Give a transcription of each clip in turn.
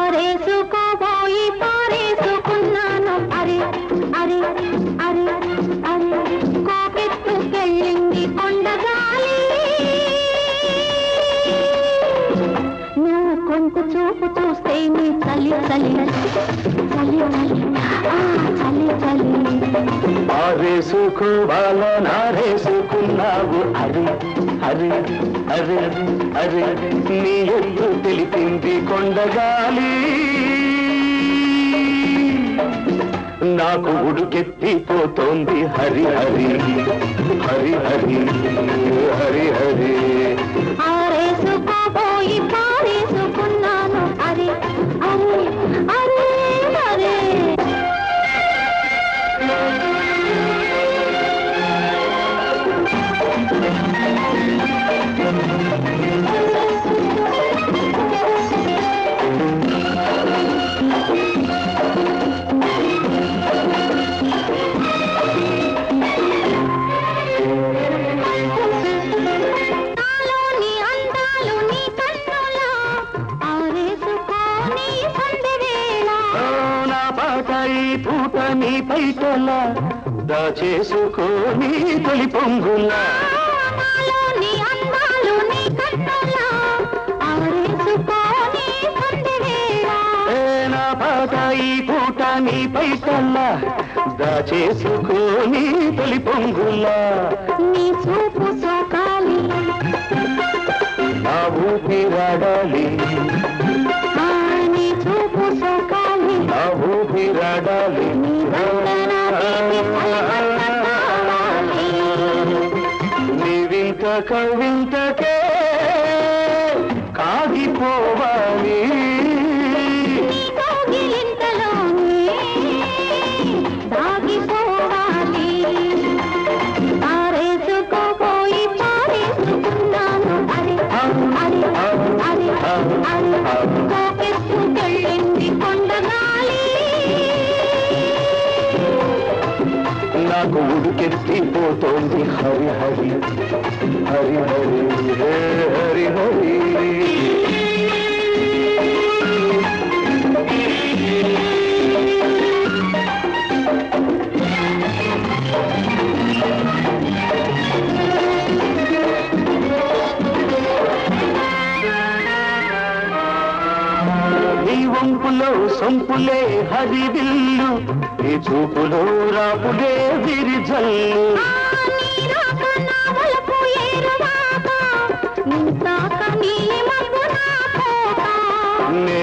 ఆరేసుకోబోయి పారేసుకున్నాను అరే అరే అరే అరే కోకెత్తుకెళ్ళింది కొండగాలి నువ్వు కొంత చూపు చూస్తే నీ చలి చలి చలి చలి చలి చలి ఆరేసుకోవాలనారేసుకున్నావు అరే అరే అరే అరే నీ ఎత్తు తెలిపింది కొండగాలి నాకు ఉడుకెత్తిపోతోంది హరి హరి హరి హరి హరి హరి ఆరేసుకోబోయి పారేసుకున్నాను అరే అరే అరే అరే పూట నీ పైటలా దాచేసుకోని తొలి పొంగులా నా పాట ఈ పూట నీ పైటలా దాచేసుకోని తొలి పొంగులా నీ చూపు సోకాలి నా ఊపిరాడాలి నీ చూపు సోకాలి నా ఊపిరాడాలి నీవింత కవింతకే కాగిపోవాలి దాగిపోవాలి ఆరేసుకోబోయి పారేసుకున్నాను అరే అరే అరే అరే కోకెత్తుకెళ్ళింది కొండగాలి నాకు ఉడుకెత్తిపోతోంది హరి హరి హరి హరి హరి హరి నీ వంపులో సొంపులే హరివిల్లు నీ చూపులో రాపులే విరిజల్లు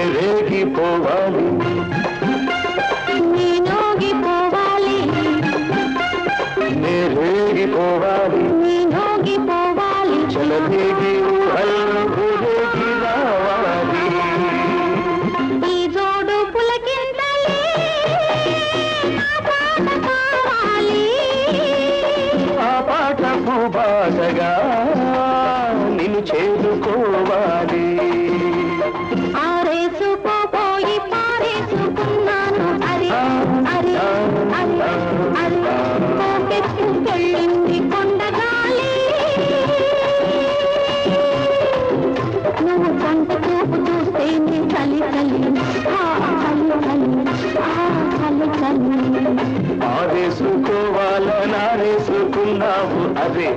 నేరేగిపోవాలి నేనోగిపోవాలి నేరేగిపోవాలి నేనోగిపోవాలి చలదేగి ఊహల్లోకి రావాలి ఈ జోడు పులకింతలే నా పాట కావాలి ఆ పాట భూబాటగా నిన్ను చేరుకోవాలి ఆరేసుకోబోయి పారేసుకున్నాను అరే అరే అరే అరే కోకెత్తుకెళ్ళింది కొండగాలి నువ్వు కంట చూపు చూస్తే నీ చలి చలి చలి చలి చలి చలి ఆరేసుకోవాలనారేసుకున్నావు అరే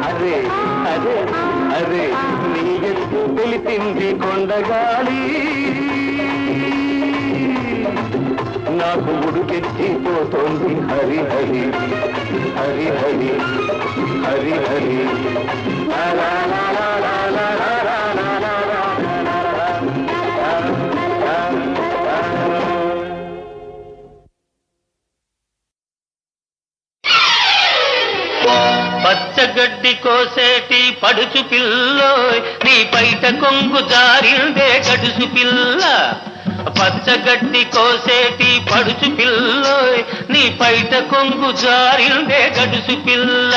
అరే అరే అరే నీ ఎత్తు తెలిపింది కొండగాలి నాకు ఉడుకెత్తిపోతోంది హరి హరి హరి హరి హరి హరి లా లా లా లా లా లా లా లా లా లా. పచ్చగడ్డి కోసేటి పడుచు పిల్లోయ్ నీ బయట కొంగు జారిందే గడుసు పిల్ల పచ్చగడ్డి కోసేటి పడుచు పిల్లోయ్ నీ బయట కొంగు జారిందే గడుసు పిల్ల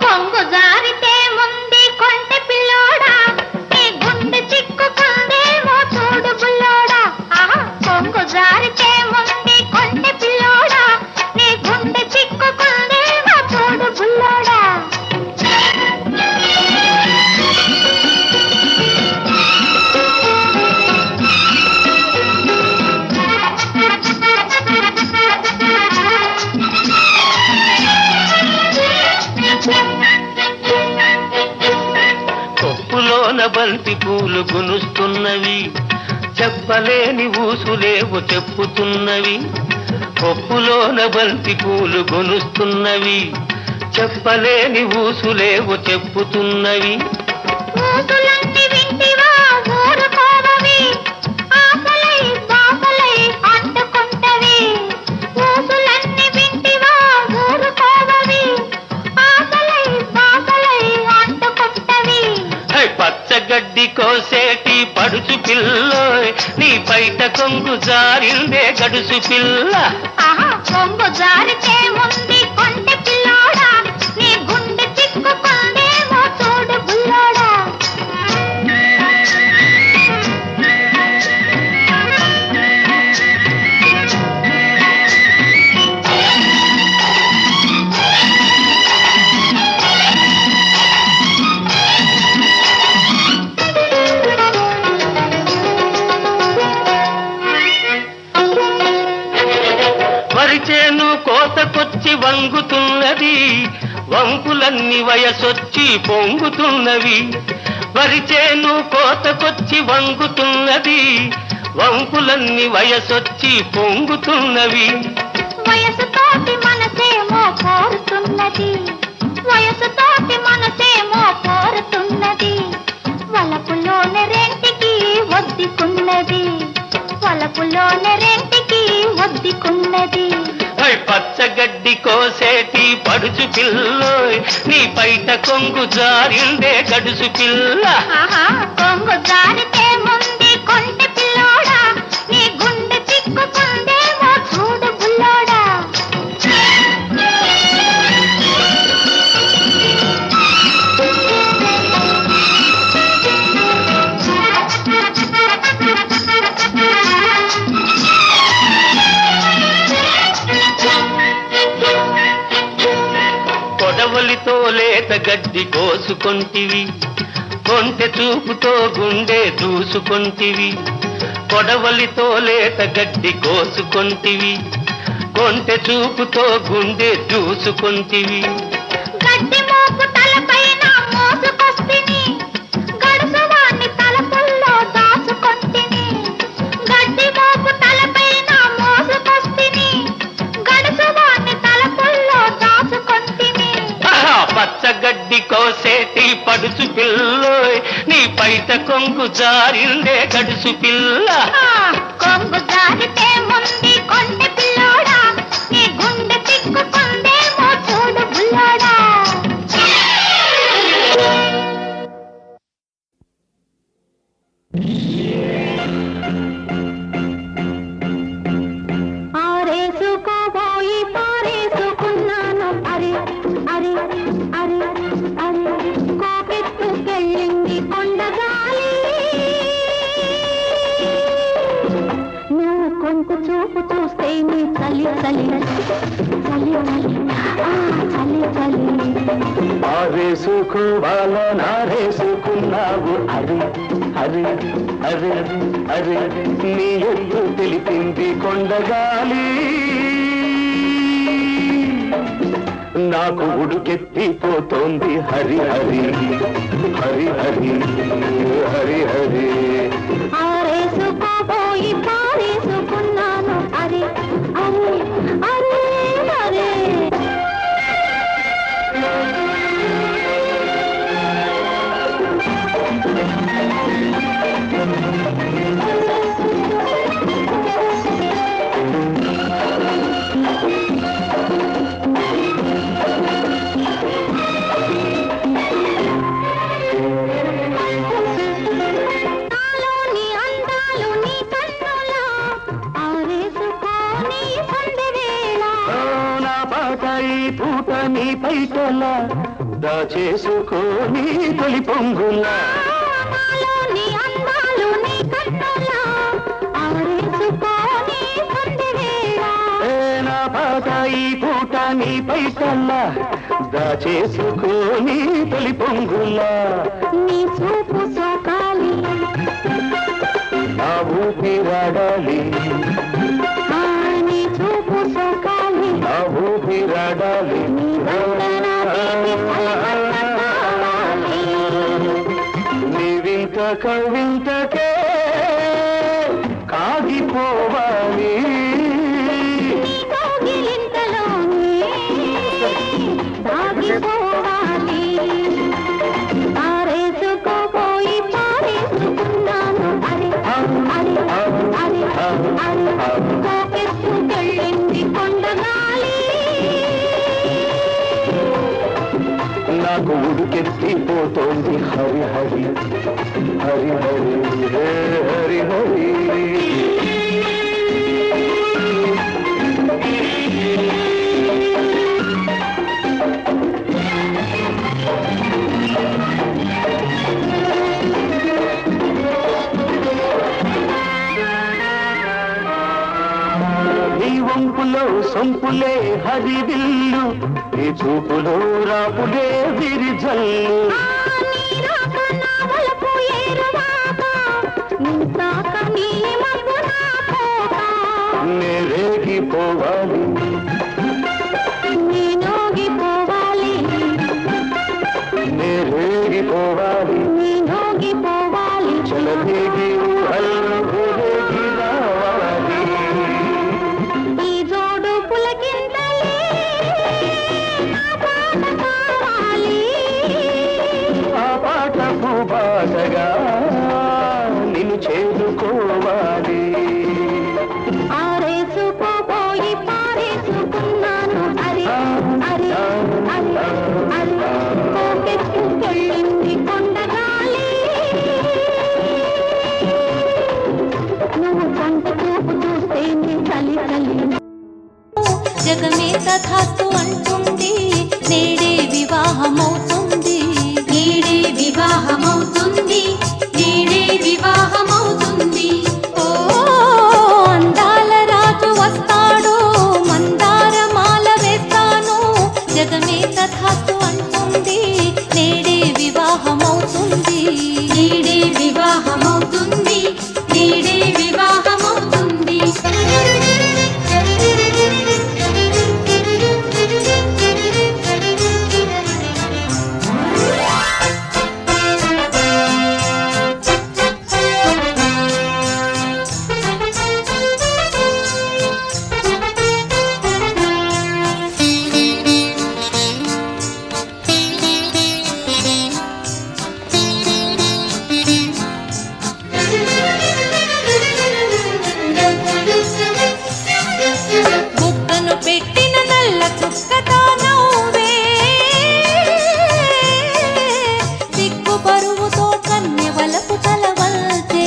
కొంగు జారితే ముందు కొంటె పిల్లోడా నీ గుండె చిక్కుకుందేమో చూడు బుల్లోడా కొంగు జారితే ముందు కొంటె పిల్లోడా నీ గుండె చిక్కుకుందేమో చూడు బుల్లోడా బంతి పూలు గునుస్తున్నవి, చెప్పలేని ఊసులేవో చెప్పుతున్నవి. కొప్పులోన బంతి పూలు గునుస్తున్నవి, చెప్పలేని ఊసులేవో చెప్పుతున్నవి. ఊసులన్నీ వింటివా ఊరుకోవవి, ఆశలై బాసలై అంటుకుంటవి. ఊసులన్నీ వింటివా ఊరుకోవవి, ఆశలై బాసలై అంటుకుంటవి. పచ్చగడ్డి కోసేటి పడుచు పిల్లోయ్, నీ బయట కొంగు జారిందే గడుసు పిల్ల. కొంగు జారితే ముందు కొంటె పిల్లోడా, నీ గుండె చిక్కుకుందేమో చూడు బుల్లోడా. వరిచేను కోతకొచ్చి వంగుతున్నది, వంపులన్నీ వయసొచ్చి పొంగుతున్నవి. వరిచేను కోతకొచ్చి వంగుతున్నది, వంపులన్నీ వయసొచ్చి పొంగుతున్నవి. వయసుతోటి మనసేమో కోరుతున్నది, వయసుతోటి మనసేమో కోరుతున్నది. వలపులోని రెంటికి ఒద్దికున్నది, వలపులోని రెంటికి ఒద్దికున్నది. పచ్చగడ్డి కోసేటి పడుచు పిల్లోయ్, నీ బయట కొంగు జారిందే గడుసు పిల్ల. కొంగు జారితే ముందు కొంటె పిల్లోడా, నీ గుండె చిక్కుకుందేమో చూడు బుల్లోడా. కొడవలితో లేత గడ్డి కోసుకొంటివి, కొంటె చూపుతో గుండె దూసుకొంటివి. కొడవలితో లేత గడ్డి కోసుకొంటివి, కొంటె చూపుతో గుండె దూసుకొంటివి. గడ్డి మోపు తలపైన మోసుకొస్తిని, గడుసువాణ్ణి తలపుల్లో దాచుకొంటిని. గడ్డి మోపు తలపైన మోసుకొస్తిని, గడుసువాణ్ణి తలపుల్లో దాచుకొంటిని. పచ్చగడ్డి కోసేటి పడుచు పిల్లోయ్, నీ బయట కొంగు జారిందే గడుసు పిల్ల. కొంగు జారితే ముందు కొంటె పిల్లోడా, నీ గుండె చిక్కుకుందేమో చూడు బుల్లోడా. ఆరేసుకోబోయి పారేసుకున్నాను, అరే అరే అరే అరే కోపెత్తుకెళ్ళింది కొండగాలి. నా కొంత చూపు చూస్తే నీ చలి చలి చలి చలి చలి. ఆరేసుకోవాలా నారేసుకున్నావు, అరే అరే అరే అరే నీ ఎత్తు తెలిపింది కొండగాలి. నాకు ఉడుకెత్తిపోతోంది హరి హరి హరి హరి హరి హరి. ఆరేసుకోబోయి పారేసుకున్నాను, అరే అరే అరే అరే. పూట నీ పైటలా దాచేసుకోని తొలి పొంగులా. నా పాట ఈ పూట నీ పైటలా దాచేసుకోని తొలి పొంగులా. నీ చూపు సోకాలి, నా ఊపిరాడాలి, నీ చూపు సోకాలి, నా ఊపిరాడాలి. నీ వింత నాకు ఉడుకెత్తిపోతోంది హరి హరి హరి హరి హే హరి హరి వంపులో సొంపులే హరివిల్లు ఈ చూపులో రాపులే విరిజల్లు నేరేగిపోవాలి నేరేగిపోవాలి చలవేగి ఊహల్లో ఊరేగి రావాలి ఆ పాటకు బాటగా నిన్ను చేరుకోవాలి ఆరేసుకోపోయి పారేసుకున్నాను అరే అరే అరే అరే పోకెత్తుకెళ్ళింది కొండగాలి నువ్వు కంట చూపు చూస్తేనే చలి చలి జగమే తథాస్తు అంటుంది నేడే వివాహమవుతుంది నేడే వివాహమవుతుంది నేడే వివాహమవుతుంది ఓ అందాల రాజు వస్తాడు మందార మాల వేస్తాను జగమే తథాస్తు అంటుంది నేడే వివాహమవుతుంది నేడే వివాహమవుతుంది నేడే వివాహమవుతుంది బుక్కను పెట్టిన నల్ల చుక్కతో నవ్వే సిగ్గు పరువుతో కన్యవలపు తలవల్తే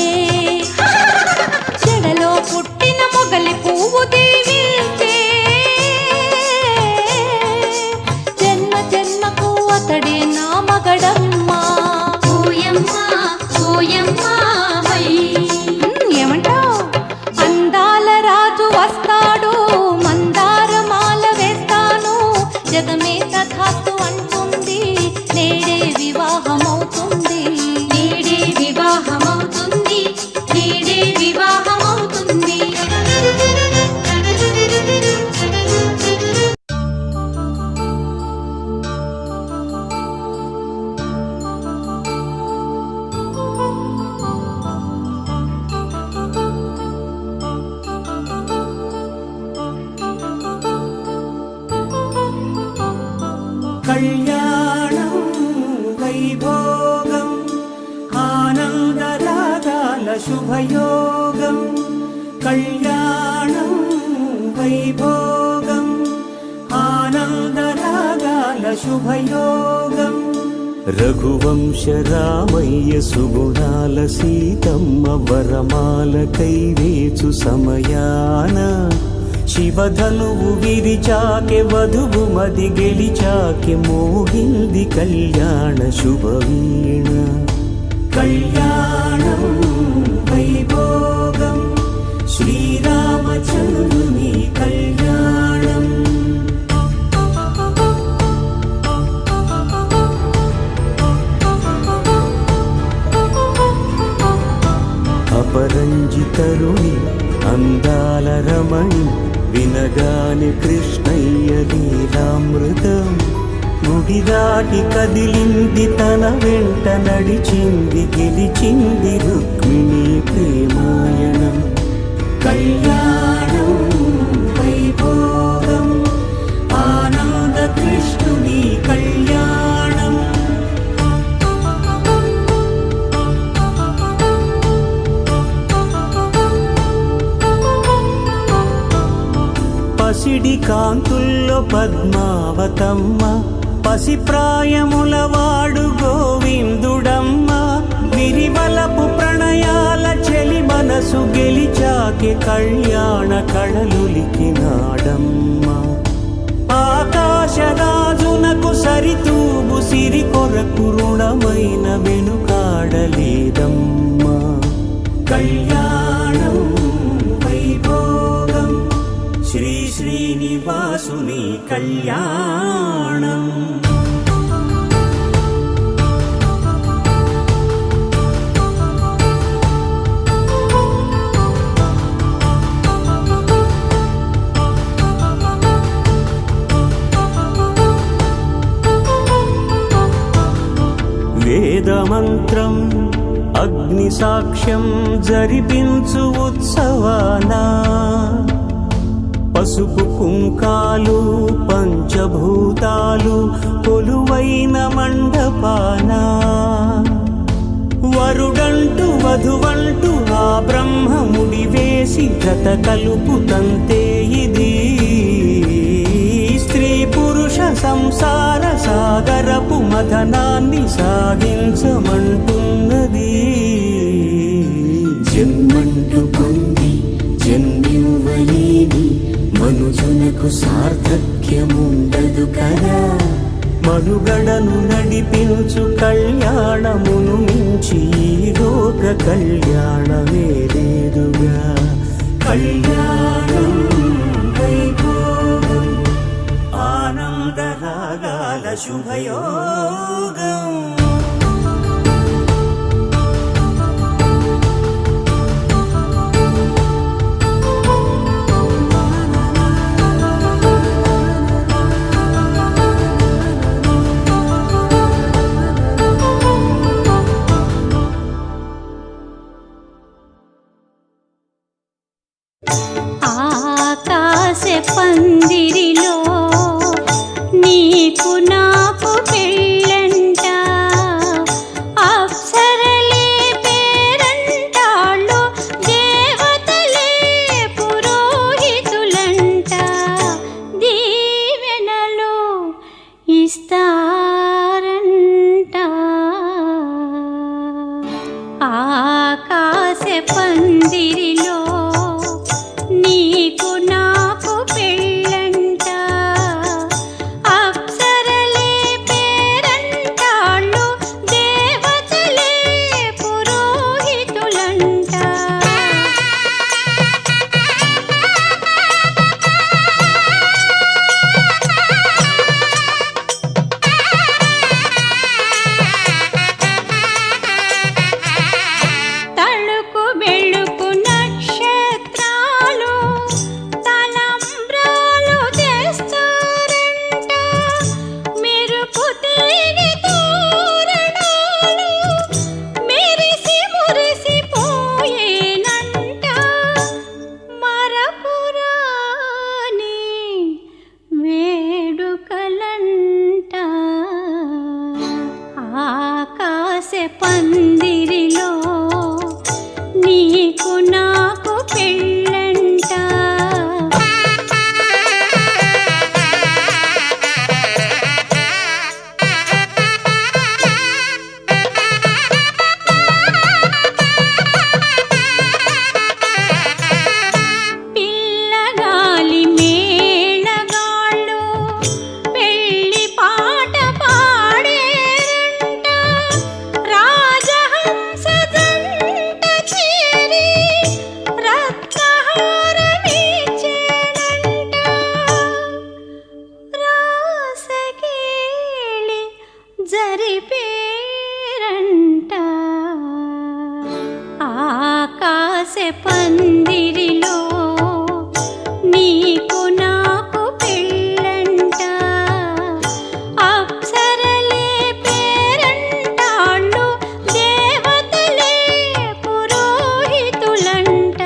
చెడలో పుట్టిన మొగలి పువ్వు దీవిల్తే జన్మ జన్మకు అతడే నా మగడమ్మా ఓయమ్మా ఓయమ్మా ఏమంటావు అందాల రాజు వస్తాడు మందార మాల వేస్తాను జగమే తథాస్తు అంటుంది నేడే వివాహమవుతుంది నేడే వివాహమవుతుంది నేడే వివాహమవుతుంది కళ్యాణం వైభోగం ఆనందరాగాల శుభయోగం కళ్యాణం వైభోగం ఆనందరాగాల శుభయోగం రఘువంశ రామయ్య సుగుణాల సీతమ్మ వరమాల కైవేచు సమయాన శివధనువు విరిచాకె వధువు మది గెలిచాకె మోగింది కళ్యాణ శుభవీణ కళ్యాణం వైభోగం శ్రీరామచంద్రుని కళ్యాణం అపరంజి తరుణి అందాల రమణి వినగాని కృష్ణయ్య లీలామృతం గుడి దాటి కదిలింది తన వెంట నడిచింది గెలిచింది రుక్మిణి ప్రేమాయణం కళ్యాణం వైభోగం ఆనంద కృష్ణుని కళ్యాణం పసిడి కాంతుల్లో పద్మావతమ్మ పసిప్రాయములవాడు గోవిందుడమ్మ విరివలపు ప్రణయాల చెలి మనసు గెలిచాకే కళ్యాణ కళలులికినాడమ్మ ఆకాశరాజునకు సరితూగు సిరి కొరకు రుణమైన వెనుకాడలేదమ్మా కళ్యాణం వైభోగం శ్రీ శ్రీనివాసుని కళ్యాణం వేదమంత్రం అగ్ని సాక్ష్యం జరిపించు ఉత్సవానా పసుపు కుంకాలు పంచభూతాలు కొలువైన మండపానా వరుడంటూ వధువంటూ ఆ బ్రహ్మముడి వేసి జత కలుపు తంతే ఇది స్త్రీ పురుష సంసార సాగరపు మథనాన్ని సాగించమంటున్నది జన్మంటూ పొంది జన్మివ్వలేని మనుజునకు సార్థక్యముండదు కదా మనుగడను నడిపించు కళ్యాణమును మించి లోక కళ్యాణమే లేదుగా కళ్యాణం వైభోగం ఆనందరాగాల శుభయోగం ఆకాశ పందిరిలో నీకు నాకు పెళ్ళంట అప్సరలే పేరంటాళ్ళు దేవతలే పురోహితులంట దీవెనలు ఇస్తారంట ఆకాశ పందిరిలో నీకు నాకు పెళ్ళంట అప్సరలే పేరంటాళ్ళు దేవతలే పురోహితులంట తళుకు బెళుకు నక్షత్రాలు తలంబ్రాలు తెస్తారంట మెరుపు తీగ తోరణాలు మెరిసి మురిసిపోయేనంట మరపురాని వేడుకలంట ఆకాశ పందిరిలో నీకు నాకు పెళ్ళంట పిల్లగాలి మేళగాళ్ళు పెళ్లి పాట పాడేరంట రాజహంస జంట చేరి రత్నహారమిచ్చేనంట రాసకేళి జరిపేరంట ఆకాశ పందిరిలో నీకు నాకు పెళ్ళంట అప్సరలే పేరంటాళ్ళు దేవతలే పురోహితులంట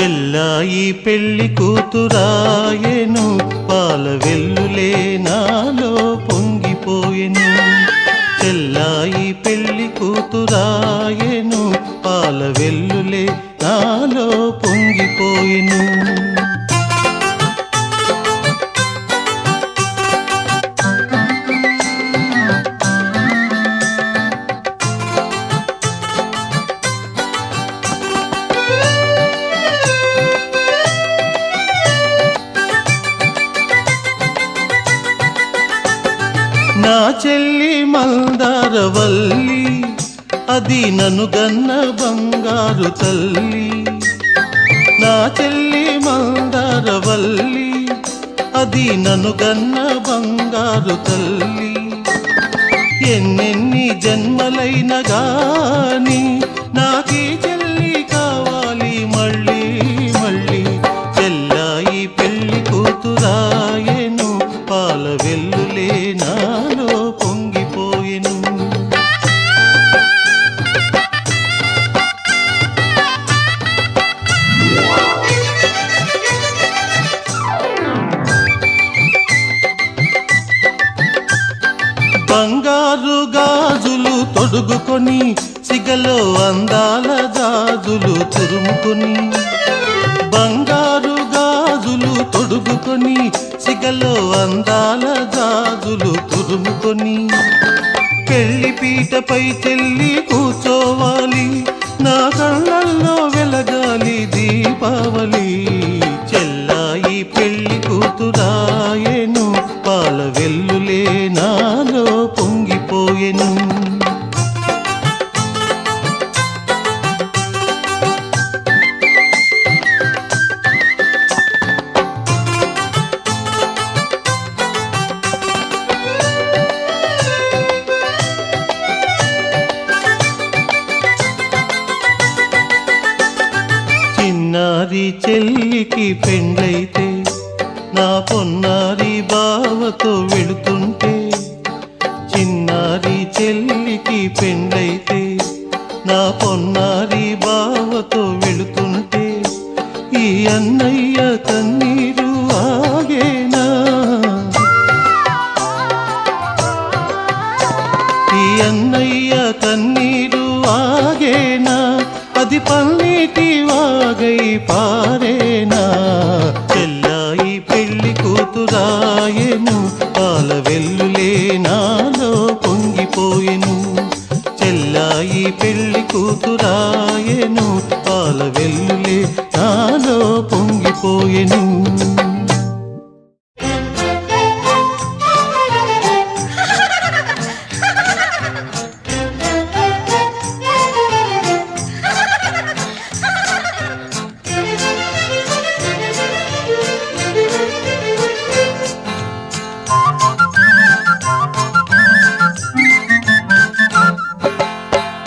చెల్లాయి పెళ్లి కూతురాయెను పాల వెల్లులే నాలో పొంగిపోయెను చెల్లాయి పెళ్లి కూతురాయెను పాల వెల్లులే నాలో పొంగిపోయెను నా చెల్లి మందారవల్లి అది నన్ను గన్న బంగారు తల్లి నా చెల్లి మందారవల్లి అది నన్ను గన్న బంగారు తల్లి ఎన్నెన్ని జన్మలైన గాని నాకీ చెల్లి కావాలి మళ్ళీ మళ్ళీ చెల్లాయి పెళ్లి కూతురాయెను పాల వెల్లులే నాలో పొంగిపోయెను బంగారు గాజులు తొడుగుకొని సిగలో అందాల జాజులు తురుముకొని బంగారు గాజులు తొడుగుకొని సిగలో అందాల జాజులు తురుముకొని పెళ్లి పీటపై చెల్లి కూర్చోవాలి నా కళ్ళల్లో వెలగాలి దీపావళి చెల్లాయి పెళ్లి కూతురాయెను పాల వెల్లులే నాలో పొంగిపోయెను చిన్నారి చెల్లికి పెండ్లైతే నా పొన్నారి బావతో వెళుతుంటే చిన్నారి చెల్లికి పెండ్లైతే నా పొన్నారి బావతో వెళుతుంటే ఈ అన్నయ్య కన్నీరు ఆగేనా ఈ అన్నయ్య కన్నీరు ఆగేనా అది పన్నీటి వాగై పారేనా చెల్లాయి పెళ్లి కూతురాయెను పాల వెల్లులే నాలో పొంగిపోయెను చెల్లాయి పెళ్లి కూతురాయెను పాల వెల్లులే నాలో పొంగిపోయెను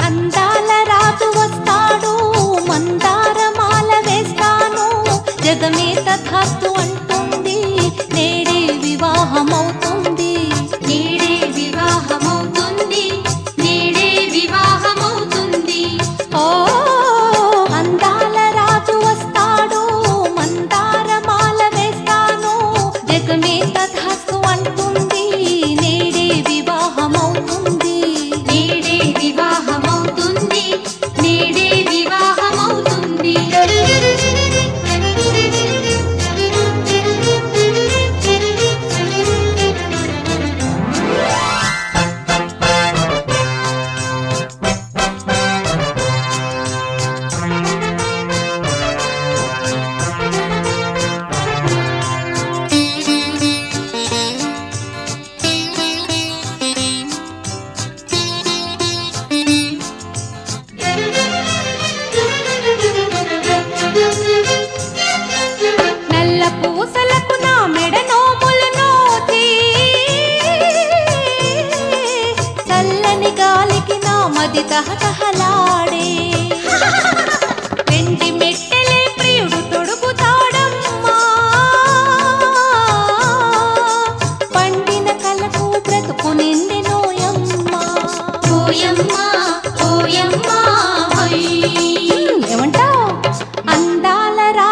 అందాల రాజు వస్తాడు మందారమాల వేస్తాను జగమే తథాస్తు అంటుంది నేడే వివాహమవుతుంది నేడే వివాహమవుతుంది నేడే వివాహమవుతుంది ఓ అందాల రాజు వస్తాడు మందారమాల వేస్తాను జగమే తథాస్తు అంటుంది నేడే వివాహమవుతుంది నేడే వివాహమవుతుంది నేడే వివాహమవుతుంది నల్ల పూసలకు నా మెడ నోములు నోచి చల్లని గాలికి నా మది తహతహలాడే వెండి మెట్టెలే ప్రియుడు తొడుగుతాడమ్మా పండిన కలకు బ్రతుకు నిండెనోయమ్మా ఓయమ్మా ఓయమ్మా హై ఏమంటావ్ అందాల రా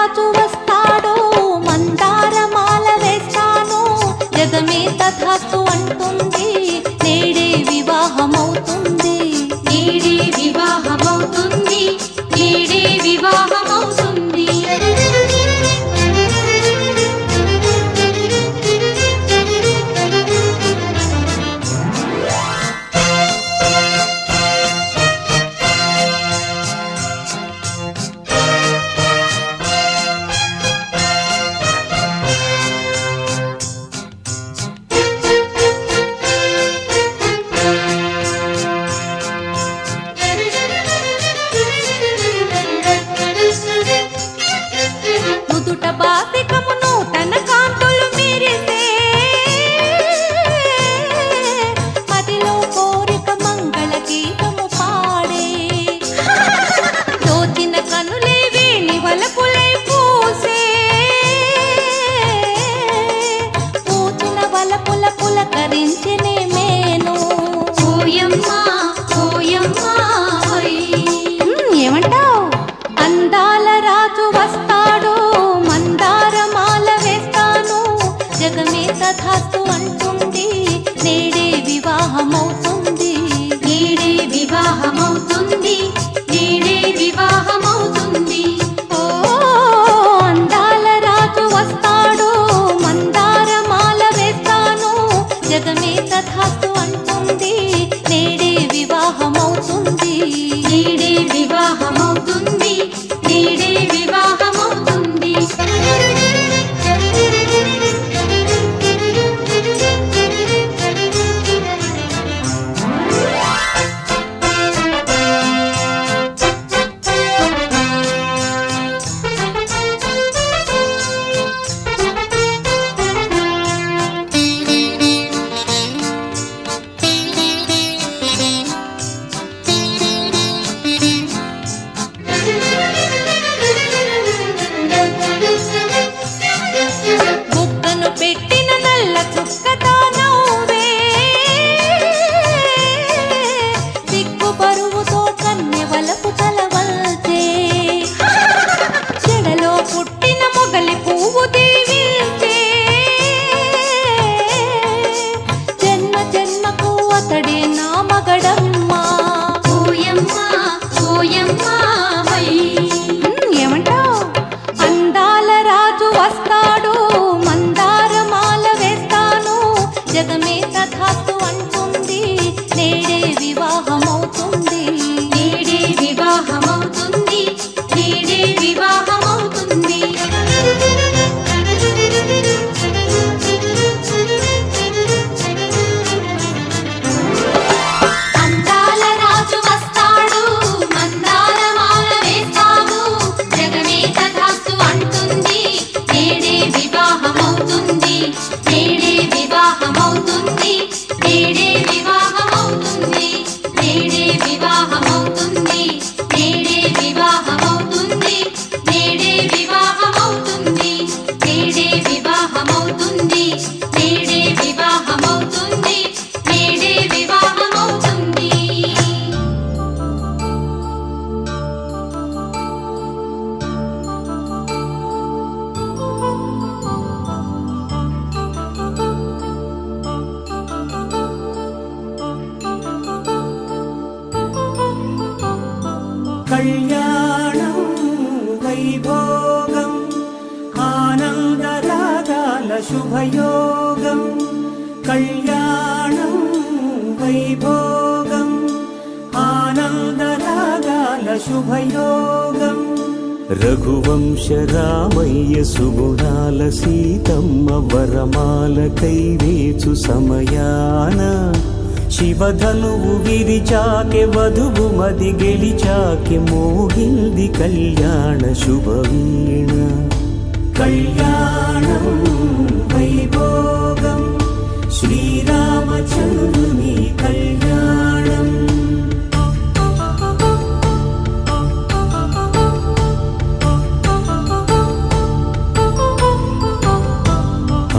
వైభోగం ఆనందరాగాల శుభయోగం కళ్యాణం వైభోగం ఆనందరాగాల శుభయోగం రఘువంశ రామయ్య సుగుణాల సీతమ్మ వరమాల కైవేచు సమయాన శివధనువు విరిచాకె వధువు మది గెలిచాకె మోగింది కళ్యాణ శుభవీణ కళ్యాణం వైభోగం శ్రీరామచంద్రుని కళ్యాణం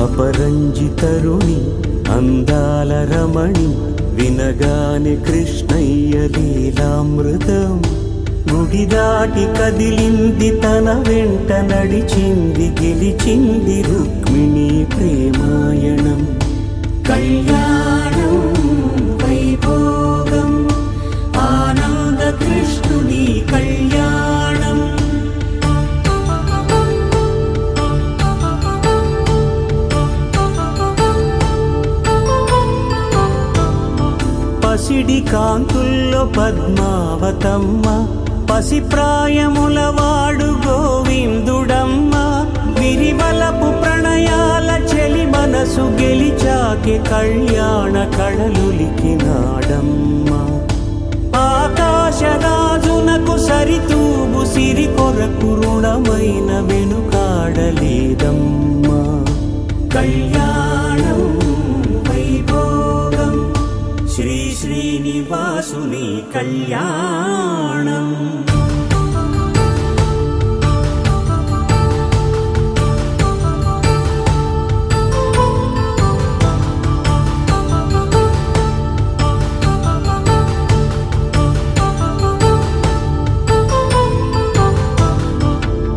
అపరంజి తరుణి అందాల రమణి వినగాని కృష్ణయ్య లీలామృతం గుడి దాటి కదిలింది తన వెంట నడిచింది గెలిచింది రుక్మిణి ప్రేమాయణం కళ్యాణం వైభోగం ఆనంద కృష్ణుని కళ్యాణం పసిడి కాంతుల్లో పద్మావతమ్మ పసిప్రాయముల వాడు గోవిందుడమ్మ విరివలపు ప్రణయాల చెలి మనసు గెలిచాకే కళ్యాణ కళలులికినాడమ్మ ఆకాశరాజునకు సరితూగు సిరి కొరకు రుణమైన వెనుకాడలేదమ్మ కళ్యాణం వైభోగం శ్రీ శ్రీనివాసుని కళ్యాణం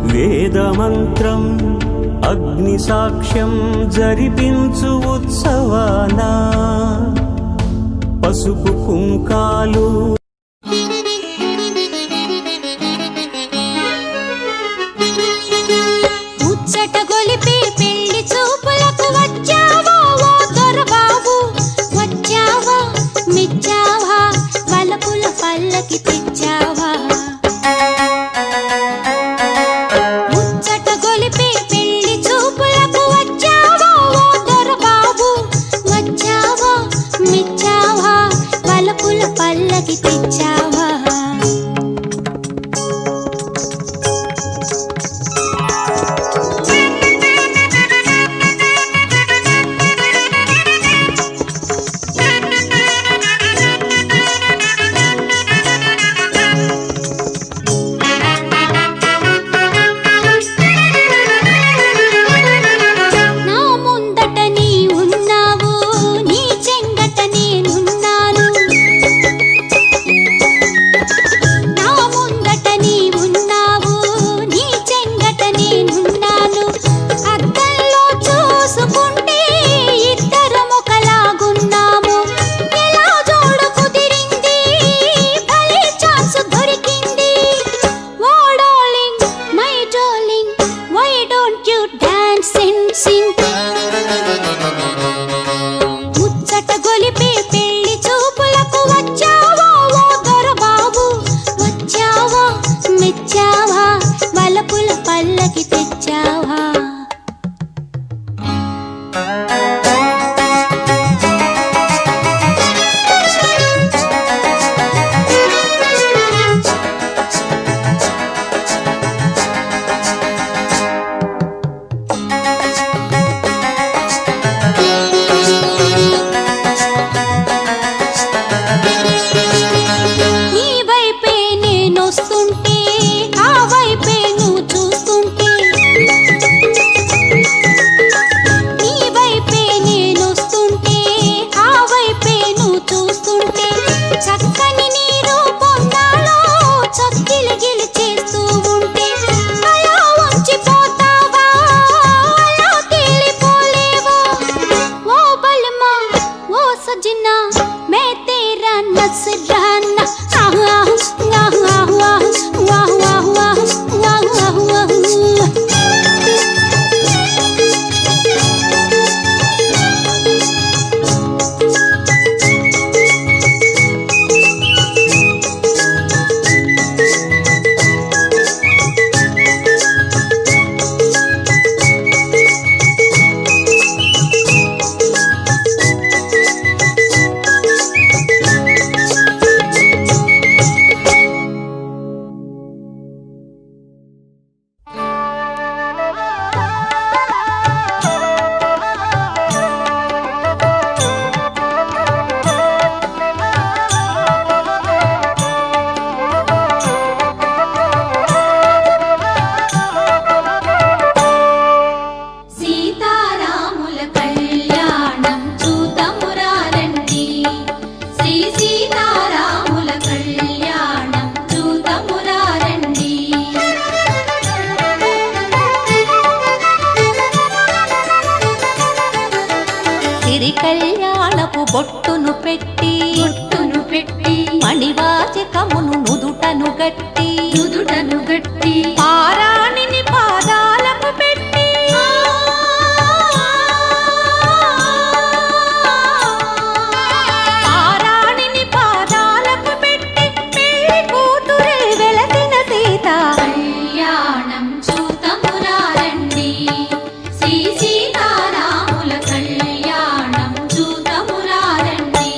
వేదమంత్రం అగ్ని సాక్ష్యం జరిపించు ఉత్సవానా పసుపు కుంకాలు ముచ్చట గొలిపి పెళ్లి చూపులకు వచ్చావా ఓ దొరబాబు వచ్చావా మిచ్చావా వలపుల పల్లకి తెచ్చావా ముచ్చట గొలిపి పెళ్లి చూపులకు వచ్చావా ఓ దొరబాబు వచ్చావా మిచ్చావా వలపుల పల్లకి తెచ్చావా గట్టి నుదుటను గట్టి పారాణిని పాదాలకు పెట్టి పారాణిని పాదాలకు పెట్టి పెళ్లి కూతురే వెలసిన సీత కళ్యాణం చూతమురారండి శ్రీ సీతారాముల కళ్యాణం చూతమురారండి.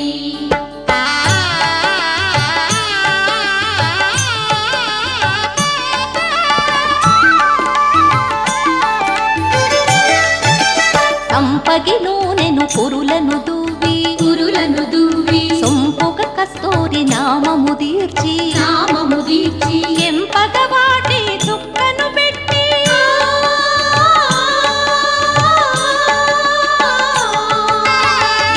సంపగి నూనెను పురులను దువ్వి సొంపుగ కస్తూరి నామము దీర్చి ఎంపగ వాటి చుక్కను పెట్టి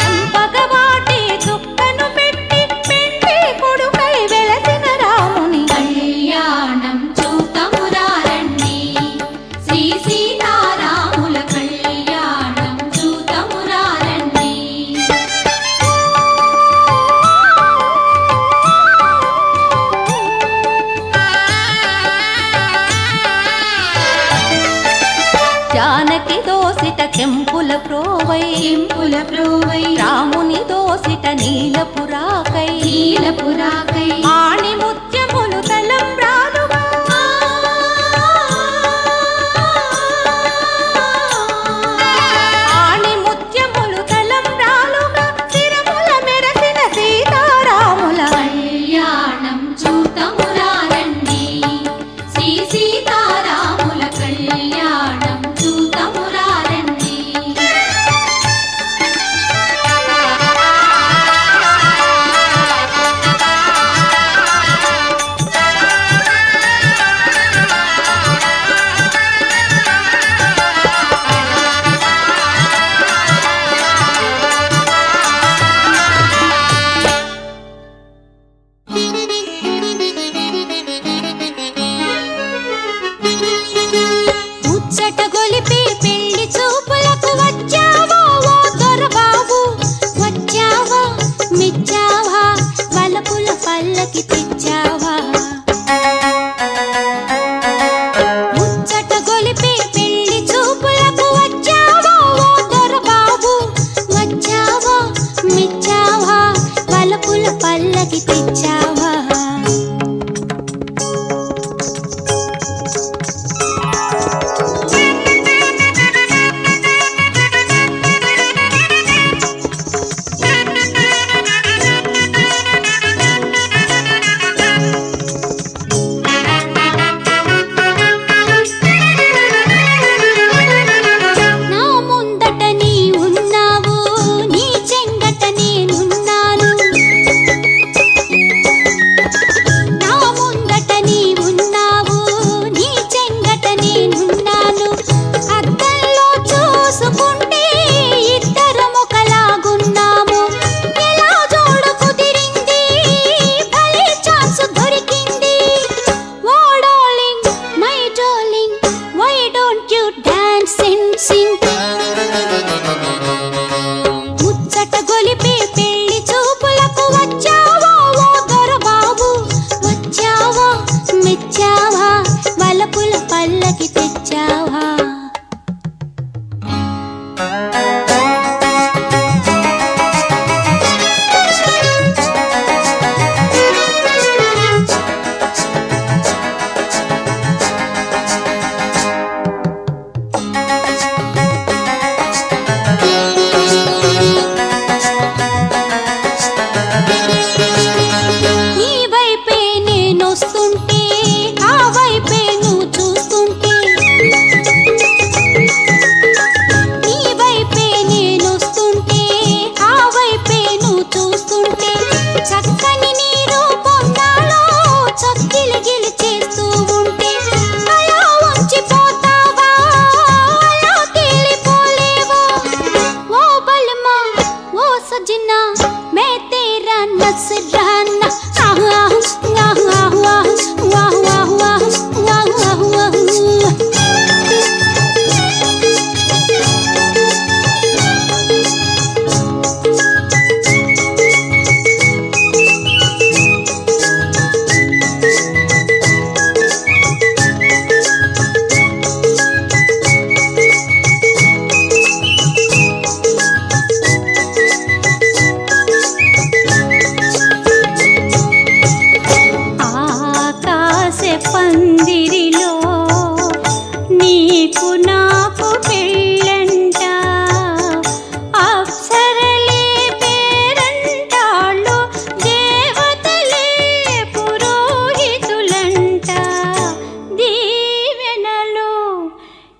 ఎంపగ వాటి చుక్కను పెట్టి పెండి కొడుకై వెలసిన రాముని కళ్యాణం చూతమురారండి శ్రీ సీతారాముల కళ్యాణం చూతమురారండి. జానకి దోసిట కెంపుల ప్రోవై రాముని దోసిట నీలపురాకై ఆణి ముత్యములు తలంబ్రాలుగా ఆణి ముత్యములు తలంబ్రాలుగా శిరముల మెరసిన సీతారాముల కళ్యాణం చూతమురారండి శ్రీ సీతారాముల కళ్యాణం చూతమురారండి.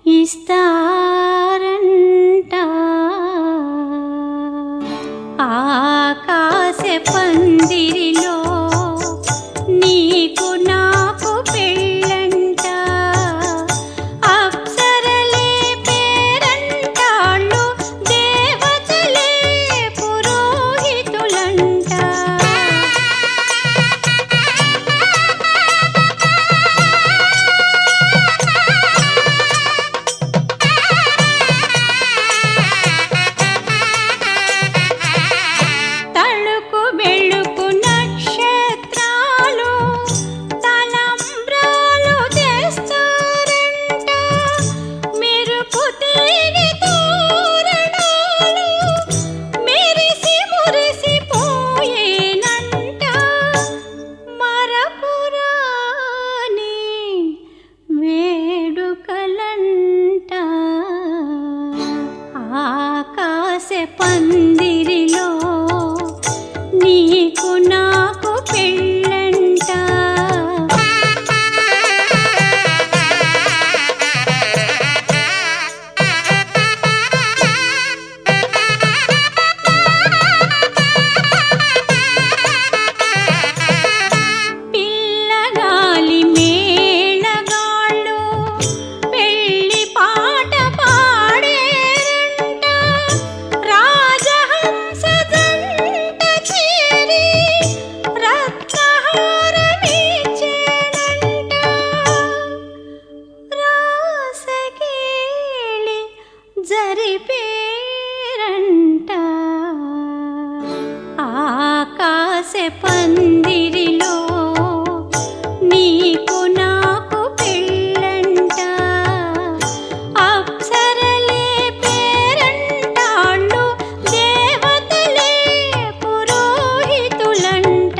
ఇస్తారంట. ఆకాశ పందిరిలో నీకు నాకు పెళ్ళంట. అప్సరలే పేరంటాళ్ళు, దేవతలే పురోహితులంట. తళుకు బెళుకు నక్షత్రాలు తలంబ్రాలు తెస్తారంట. మెరుపు తీగ తోరణాలు మెరిసి మురిసిపోయేనంట. మరపురాని వేడుకలంట. ఆకాశ పందిరిలో నీకు నాకు పెళ్ళంట. పిల్లగాలి మేళగాళ్ళు పెళ్లి పాట పాడేరంట. రాజహంస జంట చేరి రత్నహారమిచ్చేనంట. రాసకేళి జరిపేరంట. ఆకాశ పందిరిలో నీకు నాకు పెళ్ళంట. అప్సరలే పేరంటాళ్ళు, దేవతలే పురోహితులంట.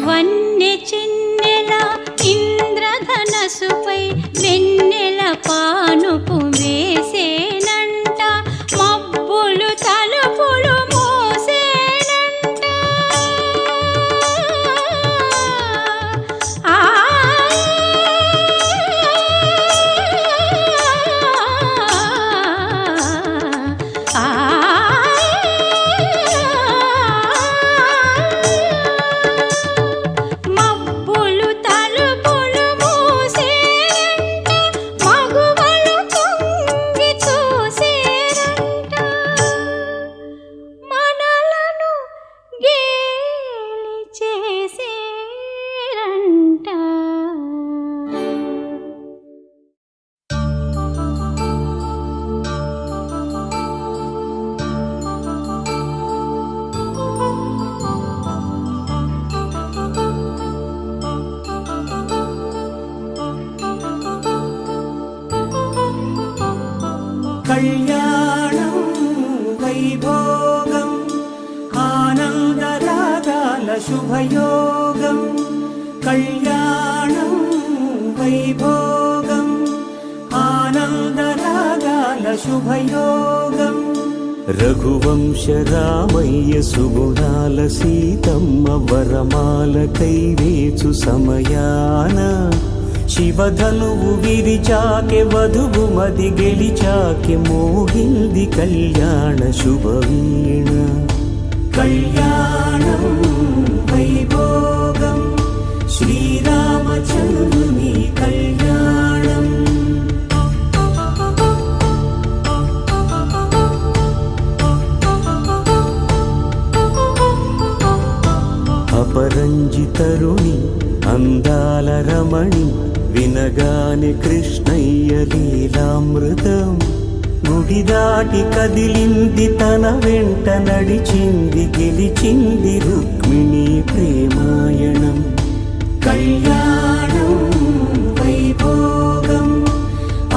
వన్నె చిన్నెల ఇంద్రధనసుపై వెన్నెల పానుపు వేసేనంట. మబ్బులు తలుపులు మోసేనంట. ఆ ఆ మబ్బులు తలుపులు మూసేరంట. మగువలు తొంగి చూసేరంట. మనలను గేలి చేసేరంట. కళ్యాణం వైభోగం ఆనందరాగాల శుభయోగం. కళ్యాణం వైభోగం ఆనందరాగాల శుభయోగం. రఘువంశ రామయ్య సుగుణాల సీతమ్మ వరమాల కైవేచు సమయాన శివధనువు విరిచాకె వధువు మది గెలిచాకె మోగింది కళ్యాణ శుభవీణ. కళ్యాణం వైభోగం శ్రీరామచంద్రుని కళ్యాణం. అపరంజి తరుణి అందాల రమణి వినగానే కృష్ణయ్య లీలామృతం. గుడి దాటి కదిలింది తన వెంట నడిచింది గెలిచింది రుక్మిణి ప్రేమాయణం. కళ్యాణం వైభోగం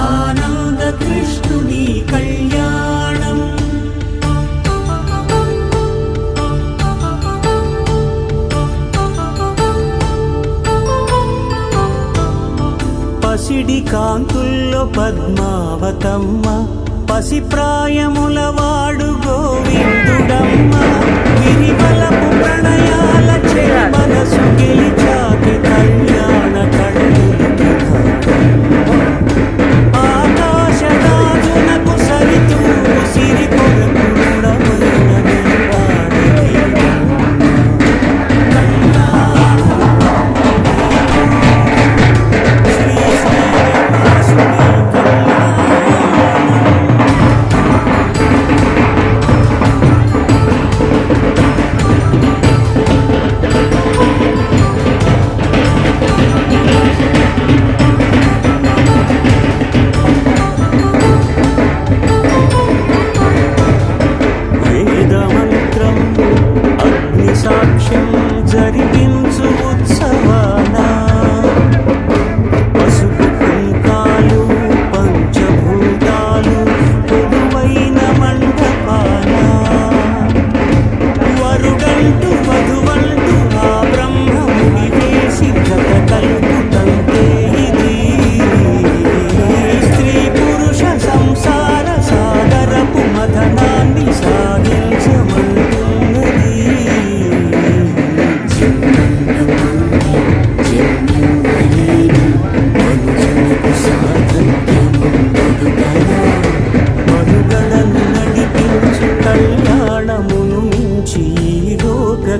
ఆనంద కృష్ణుని కళ్యాణం. పసిడి కాంతుల్లో పద్మావతమ్మ, పసిప్రాయముల వాడు గోవిందుడమ్మ. విరివలపు ప్రణయాల మనసు గెలిచాకి కళ్యాణ ఆకాశరాజునకు సరితూగు సిరి కొరకుడమైన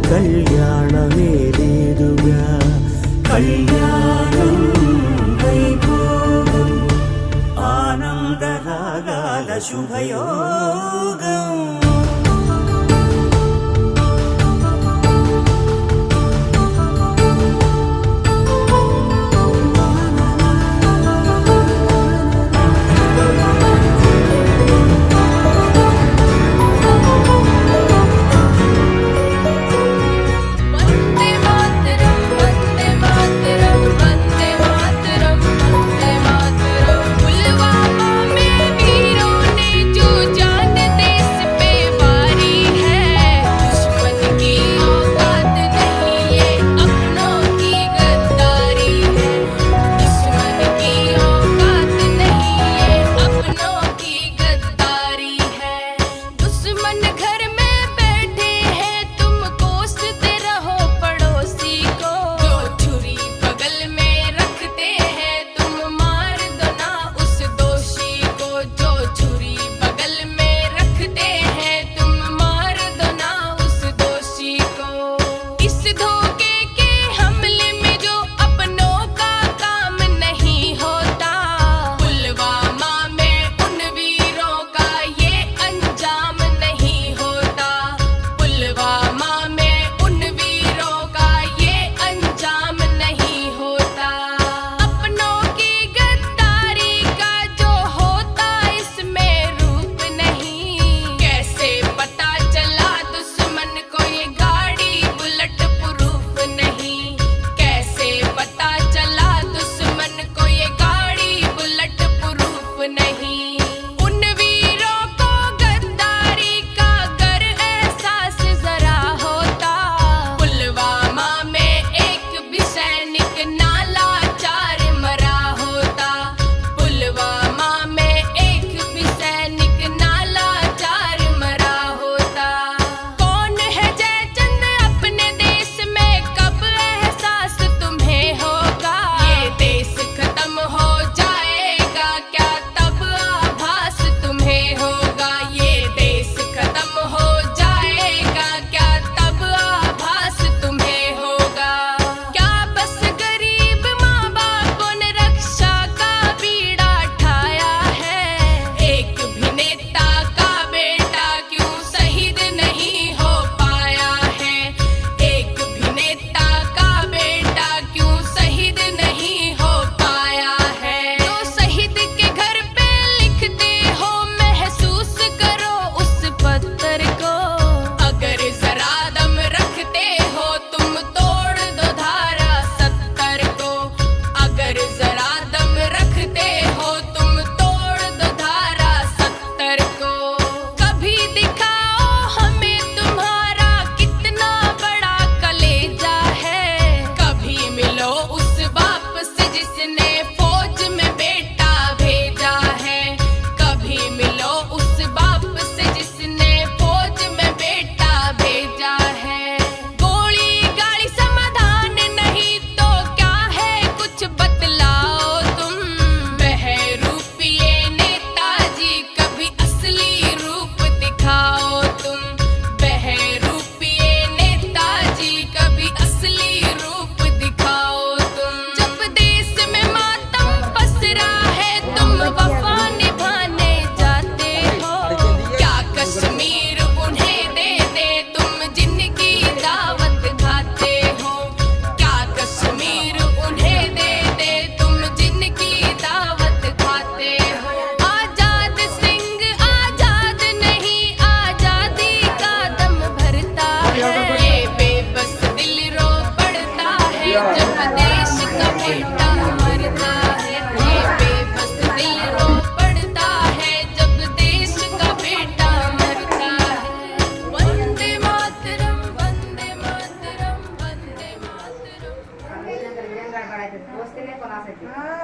కళ్యాణమే లేదుగా. కళ్యాణం వైభోగం ఆనంద రాగాల శుభయోగం. पुलवामा में वीरों ने जो जान देश पे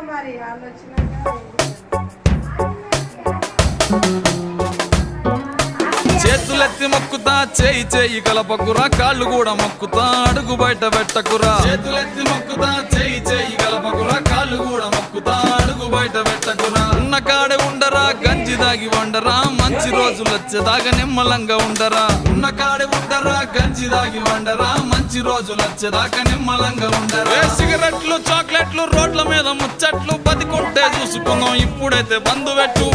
మరి వాళ్ళు వచ్చినాక చేతులెత్తి మొక్కుతా చేయి చేయి కలపకురా కాళ్ళు కూడా మొక్కుతా అడుగు బయట పెట్టకురా చేతులెత్తి మొక్కుతా చేయి చేయి కలపకురా కాళ్ళు కూడా మొక్కుతా అడుగు బయట పెట్టకురా ఉన్న కాడే ఉండరా గంజి దాగి వండరా మంచి రోజులు వచ్చేదాకా నిమ్మలంగా ఉండరా ఉన్న కాడే ఉండరా గంజి దాగి వండరా మంచి రోజులు వచ్చేదాకా నిమ్మలంగా ఉండరా సిగరెట్లు చాక్లెట్లు రోడ్ల మీద ముచ్చట్లు బతికుంటే చూసుకుందాం ఇప్పుడైతే బంధు పెట్టు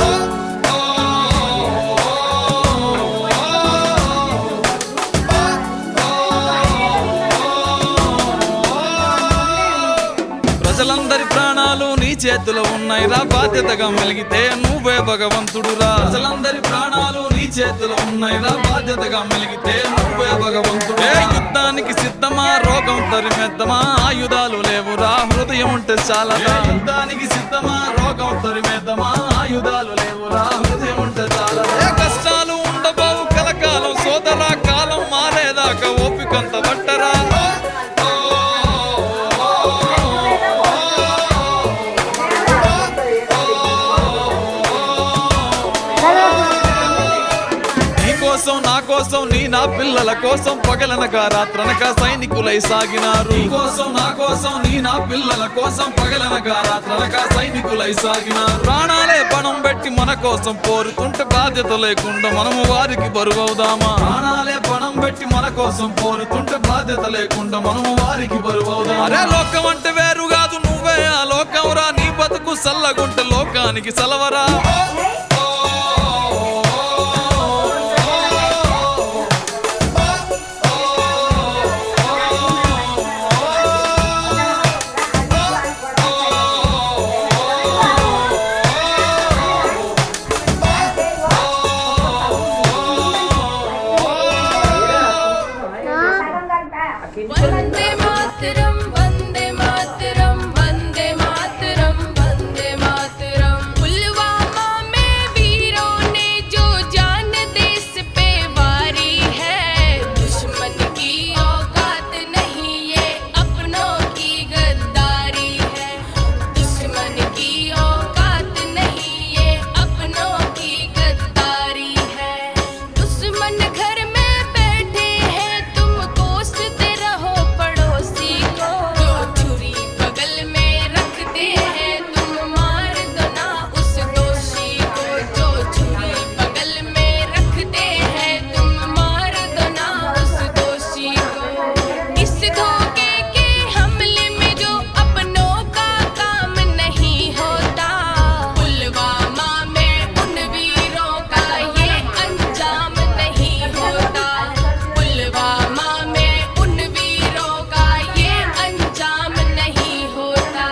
ప్రజలందరి ప్రాణాలు నీ చేతిలో ఉన్నాయిరా బాధ్యతగా మెలిగితే నువ్వే భగవంతుడురా ప్రజలందరి ప్రాణాలు నీ చేతిలో ఉన్నాయిరా బాధ్యతగా మెలిగితే నువ్వే భగవంతుడే యుద్ధానికి సిద్ధమా రోగం తరిమేద్దామా ఆయుధాలు లేవురా హృదయం ఉంటే చాలా యుద్ధానికి సిద్ధమా రోగం తరిమేద్దామా ఆయుధాలు లేవురా హృదయం ఉంటే చాలా కష్టాలు ఉండబావు కలకాలం సోదరా కాలం మారేదాకా ఓపికంత పట్టరా నా కోసం నీ నా పిల్లల కోసం పగలనక రాత్రనక సైనికులై సాగినారు నీ కోసం నా కోసం నీ నా పిల్లల కోసం పగలనక రాత్రనక సైనికులై సాగినారు ప్రాణాలే పణం పెట్టి మన కోసం పోరుతుంటే బాధ్యత లేకుండా మనము వారికి బరువవుదామా ప్రాణాలే పణం పెట్టి మన కోసం పోరుతుంటే బాధ్యత లేకుండా మనము వారికి బరువవుదామా అరే లోకం అంటే వేరు కాదు నువ్వే ఆ లోకం రా నీ బతుకు సల్లగుంటే లోకానికి సలవరా వందే మాతరం వందే మాతరం వందే मातरम वंदे मातरम पुलवामा में वीरों ने जो जान देश पे वारी है दुश्मन की औकात नहीं ये अपनों की गद्दारी है दुश्मन की औकात नहीं ये अपनों की गद्दारी है दुश्मन घर में बैठे हैं तुम कोसते रहो पड़ोसी को जो छुरी बगल में रखते हैं तुम मार दो ना उस दोषी को जो छुरी बगल में रखते हैं तुम मार दो ना उस दोषी को इस धोखे के हमले में जो अपनों का काम नहीं होता पुलवामा में उन वीरों का ये अंजाम नहीं होता पुलवामा में उन वीरों का ये अंजाम नहीं होता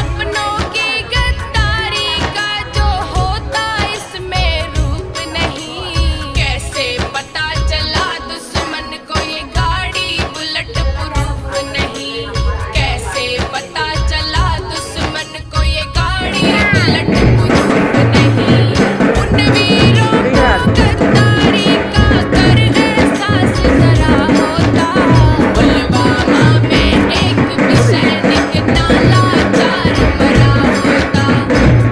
अपनों की गद्दारी का जो होता इसमें रूप नहीं कैसे पता चला दुश्मन को ये गाड़ी बुलेट प्रूफ नहीं कैसे पता चला दुश्मन को ये गाड़ी बुलेट प्रूफ नहीं उन वीरों को गद्दारी का कर एहसास जरा होता पुलवामा में एक भी सैनिक नाला चार मरा होता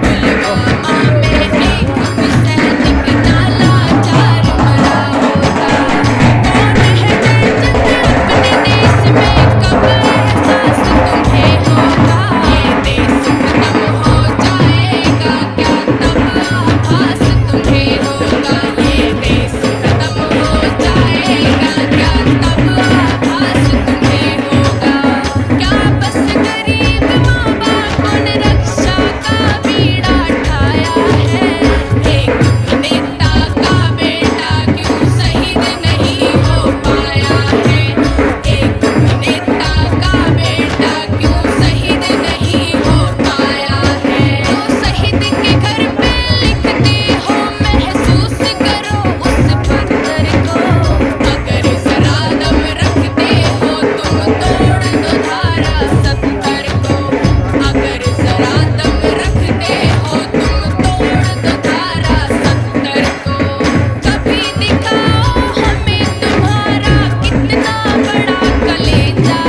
पुलवामा में एक भी सैनिक नाला चार मरा होता कौन है जय अपने देश में कब एहसास तुम्हें होगा ये देश खत्म हो जाएगा क्या तब आभास तुम्हें होगा ये देश खत्म हो जाएगा क्या तब आभास तुम्हें होगा क्या बस गरीब माँ बापों ने रक्षा का बीड़ा ठाया है एक नेता का बेटा क्यों शहीद नहीं हो पाया है एक नेता का बेटा क्यों शहीद नहीं हो पाया है तो शहीद के घर पे लिखते हो महसूस करो उस पत्थर को अगर जरा दम रखते हो तुम तोड़ दो धारा 70 को अगर जरा दम रखते हो तुम तोड़ दो धारा 70 को कभी दिखाओ हमें तुम्हारा कितना बड़ा कलेजा